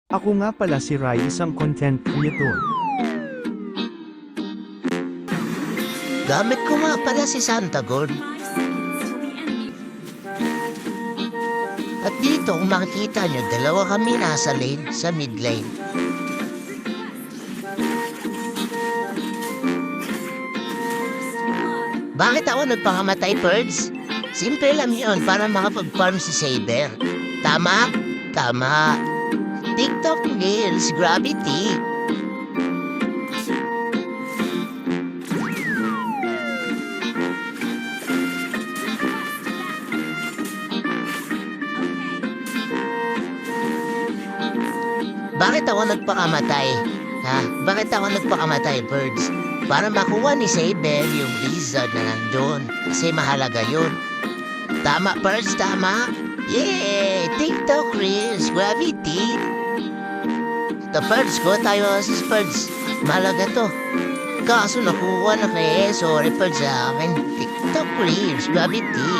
Ako nga pala si Rai, isang content creator. Gamit ko nga pala si Santa Gold. At dito kung makikita nyo, dalawa kami nasa lane, sa mid lane. Bakit ako nagpakamatay, Perds? Simple lang yun para makapag-farm si Saber. Tama? Tama. TikTok Reels, Gravity. Bakit ako nagpakamatay? Ha? Bakit ako nagpakamatay, Birds? Para makuha ni Saber yung wizard na nandun. Kasi mahalaga yun. Tama, Birds, tama? Yay! TikTok Reels, Gravity. The Birds ko, tayo sa Birds. Mahalaga to. Kaso nakuha na kay sorry, Birds, sa akin. TikTok Reels, Gravity.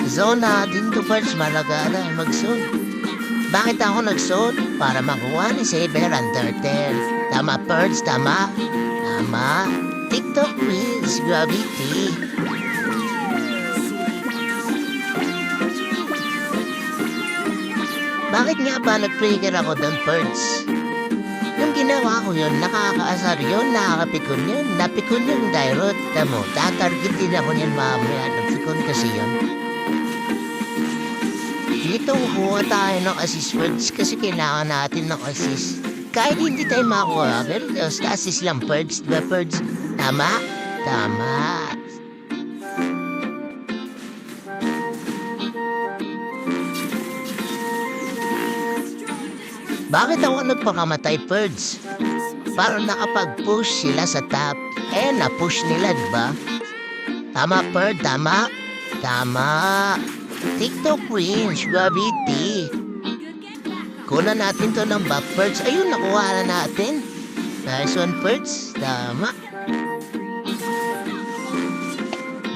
Zone natin to, Birds. Mahalaga na mag-zone. Bakit ako nag-zone? Para makuha ni Saber ang turtle. Tama, Birds, tama? Tama. TikTok Reels, Gravity. Bakit nga ba nag-trigger ako doon, Birds? Yung ginawa ko yun, nakakaasar yun, nakakapikon yun. Napikon yung Dairot. Tamo, tatarget din ako niyan mamaya. Napikon kasi yun. Dito kukuha tayo ng assist, Birds, kasi kailangan natin ng assist. Kahit hindi tayo makuha, pero assist lang, Birds. Diba, Birds? Tama? Tama. Bakit ako nagpakamatay, Birds? Para nakapag-push sila sa top. Na-push nila, diba? Tama, Bird, tama? Tama. TikTok Reels, Gravity. Kunan natin to ng buff, Birds. Ayun, nakuha na natin. Nice one, Birds. Tama.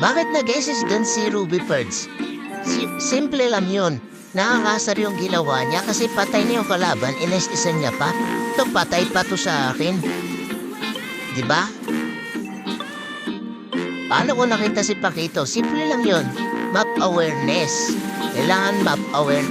Bakit nag-SS doon si Ruby, Birds? Simple lang yun. Nakakasar yung ginawa niya kasi patay na yung kalaban, inestisan niya pa. Ito, patay pa to sa akin. Diba? Paano ko nakita si Pakito? Simple lang yun. Map awareness. Kailangan map aware.